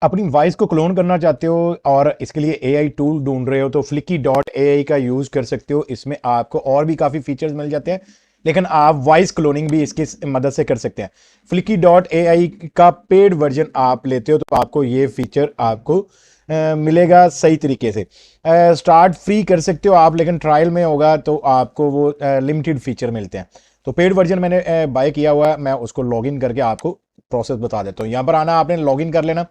अपनी वॉइस को क्लोन करना चाहते हो और इसके लिए एआई टूल ढूंढ रहे हो तो flicky.ai का यूज कर सकते हो। इसमें आपको और भी काफी फीचर्स मिल जाते हैं, लेकिन आप वॉइस क्लोनिंग भी इसकी मदद से कर सकते हैं। flicky.ai का पेड वर्जन आप लेते हो तो आपको ये फीचर आपको मिलेगा सही तरीके से। स्टार्ट फ्री कर सकते हो आप, लेकिन ट्रायल में होगा तो आपको वो लिमिटेड फीचर मिलते हैं। तो पेड वर्जन मैंने बाय किया हुआ है, मैं उसको लॉगिन करके आपको प्रोसेस बता देता हूँ। यहाँ पर आना, आपने लॉगिन कर लेना,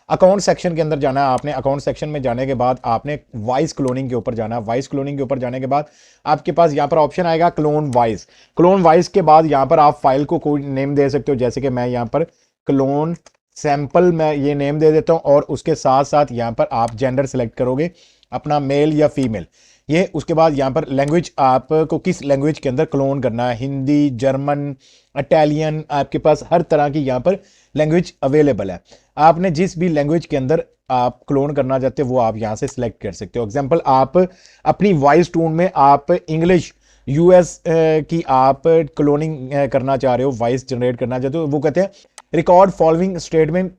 अकाउंट सेक्शन के अंदर जाना है आपने। अकाउंट सेक्शन में जाने के बाद आपने वॉइस क्लोनिंग के ऊपर जाना है। वॉइस क्लोनिंग के ऊपर जाने के बाद आपके पास यहाँ पर ऑप्शन आएगा क्लोन वॉइस। क्लोन वॉइस के बाद यहाँ पर आप फाइल को कोई नेम दे सकते हो, जैसे कि मैं यहाँ पर क्लोन सैंपल मैं ये नेम दे देता हूँ, और उसके साथ साथ यहाँ पर आप जेंडर सेलेक्ट करोगे अपना, मेल या फीमेल। ये उसके बाद यहाँ पर लैंग्वेज, आपको किस लैंग्वेज के अंदर क्लोन करना है, हिंदी, जर्मन, इटालियन, आपके पास हर तरह की यहाँ पर लैंग्वेज अवेलेबल है। आपने जिस भी लैंग्वेज के अंदर आप क्लोन करना चाहते हो वो आप यहाँ से सिलेक्ट कर सकते हो। एग्जांपल, आप अपनी वॉइस टोन में आप इंग्लिश यूएस की आप क्लोनिंग करना चाह रहे हो, वॉइस जनरेट करना चाहते हो, वो कहते हैं record following statement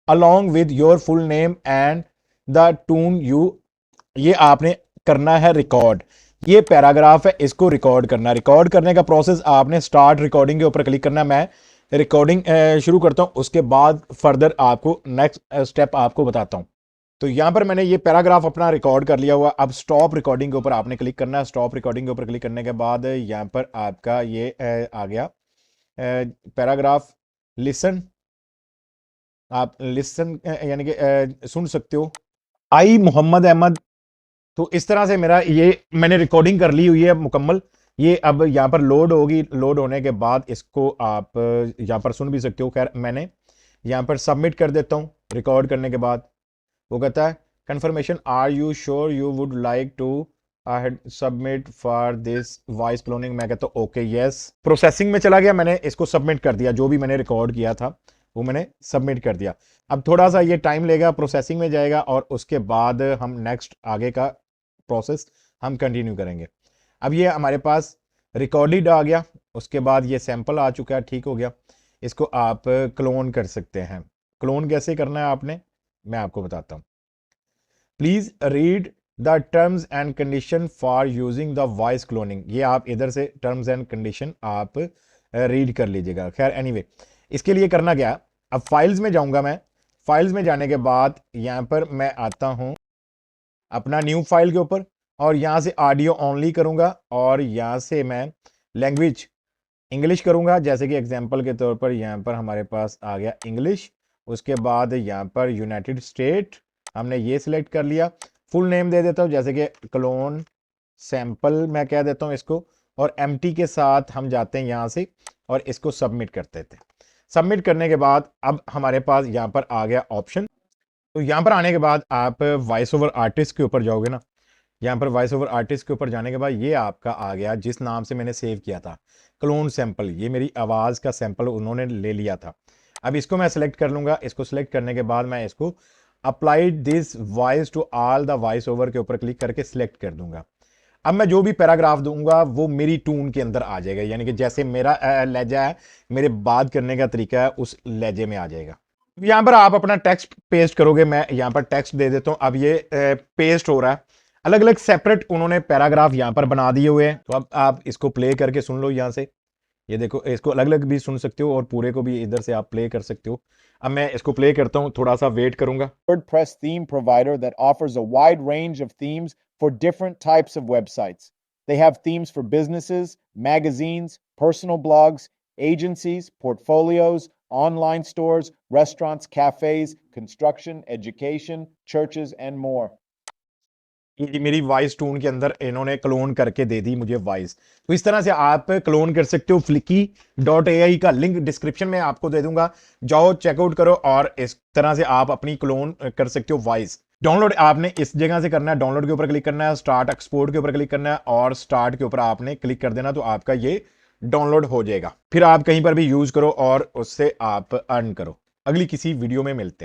along with your full name and the tune you, ये आपने करना है रिकॉर्ड। ये पैराग्राफ है, इसको रिकॉर्ड करना। रिकॉर्ड करने का प्रोसेस आपने स्टार्ट रिकॉर्डिंग के ऊपर क्लिक करना है। मैं रिकॉर्डिंग शुरू करता हूं, उसके बाद फर्दर आपको नेक्स्ट स्टेप आपको बताता हूं। तो यहां पर मैंने ये पैराग्राफ अपना रिकॉर्ड कर लिया हुआ। अब स्टॉप रिकॉर्डिंग के ऊपर आपने क्लिक करना है। स्टॉप रिकॉर्डिंग के ऊपर क्लिक करने के बाद यहां पर आपका ये आ गया पैराग्राफ लिसन। आप लिसन यानी कि सुन सकते हो। आई मोहम्मद अहमद। तो इस तरह से मेरा ये मैंने रिकॉर्डिंग कर ली हुई है मुकम्मल। ये अब यहाँ पर लोड होगी। लोड होने के बाद इसको आप यहाँ पर सुन भी सकते हो। खैर, मैंने यहाँ पर सबमिट कर देता हूँ। रिकॉर्ड करने के बाद वो कहता है confirmation, are you sure you would like to submit for this voice cloning. मैं कहता हूँ ओके यस। प्रोसेसिंग में चला गया, मैंने इसको सबमिट कर दिया। जो भी मैंने रिकॉर्ड किया था वो मैंने सबमिट कर दिया। अब थोड़ा सा ये टाइम लेगा, प्रोसेसिंग में जाएगा, और उसके बाद हम नेक्स्ट आगे का प्रोसेस हम कंटिन्यू करेंगे। अब ये हमारे पास रिकॉर्डेड आ गया, उसके बाद ये सैंपल आ चुका है, ठीक हो गया। इसको आप क्लोन कर सकते हैं। क्लोन कैसे करना है आपने, मैं आपको बताता हूं। Please read the terms and condition for using the voice cloning. ये आप इधर से टर्म्स एंड कंडीशन आप रीड कर लीजिएगा। खैर एनीवे, इसके लिए करना क्या, अब फाइल्स में जाऊंगा मैं। फाइल्स में जाने के बाद यहां पर मैं आता हूं अपना न्यू फाइल के ऊपर, और यहां से ऑडियो ओनली करूंगा, और यहां से मैं लैंग्वेज इंग्लिश करूंगा। जैसे कि एग्जांपल के तौर पर यहां पर हमारे पास आ गया इंग्लिश। उसके बाद यहां पर यूनाइटेड स्टेट हमने ये सिलेक्ट कर लिया। फुल नेम दे देता हूं, जैसे कि क्लोन सैंपल मैं कह देता हूं इसको, और एमटी के साथ हम जाते हैं यहां से और इसको सबमिट कर देते हैं। सबमिट करने के बाद अब हमारे पास यहां पर आ गया ऑप्शन। तो यहां पर आने के बाद आप वॉइस ओवर आर्टिस्ट के ऊपर जाओगे ना। यहाँ पर वॉइस ओवर आर्टिस्ट के ऊपर जाने के बाद ये आपका आ गया जिस नाम से मैंने सेव किया था, क्लोन सैंपल। ये मेरी आवाज़ का सैंपल उन्होंने ले लिया था। अब इसको मैं सेलेक्ट कर लूँगा। इसको सेलेक्ट करने के बाद मैं इसको applied this voice to all the voice over के ऊपर क्लिक करके सिलेक्ट कर दूंगा। अब मैं जो भी पैराग्राफ दूंगा वो मेरी टून के अंदर आ जाएगा, यानी कि जैसे मेरा लहजा है, मेरे बात करने का तरीका है, उस लहजे में आ जाएगा। यहाँ पर आप अपना टेक्स्ट पेस्ट करोगे। मैं यहाँ पर टेक्स्ट दे देता हूँ। अब ये पेस्ट हो रहा है। अलग अलग सेपरेट उन्होंने पैराग्राफ यहाँ पर बना दिए हुए हैं। तो अब आप इसको प्ले करके सुन लो। यहाँ से ये देखो, इसको अलग अलग भी सुन सकते हो और पूरे को भी इधर से आप प्ले कर सकते हो। अब मैं इसको प्ले करता हूँ, थोड़ा सा वेट करूंगा। WordPress theme provider that offers a wide range of themes for different types of websites. They have themes for businesses, magazines, personal blogs, agencies, portfolios, online stores, restaurants, cafes, construction, education, churches, and more. ये मेरी voice twin के अंदर इन्होंने clone करके दे दी मुझे voice. तो इस तरह से आप क्लोन कर सकते हो। flicky.ai का लिंक डिस्क्रिप्शन में आपको दे दूंगा, जाओ चेकआउट करो, और इस तरह से आप अपनी क्लोन कर सकते हो वॉइस। डाउनलोड आपने इस जगह से करना है, डाउनलोड के ऊपर क्लिक करना है, स्टार्ट एक्सपोर्ट के ऊपर क्लिक करना है, और स्टार्ट के ऊपर आपने क्लिक कर देना, तो आपका ये डाउनलोड हो जाएगा। फिर आप कहीं पर भी यूज करो और उससे आप अर्न करो। अगली किसी वीडियो में मिलते हैं।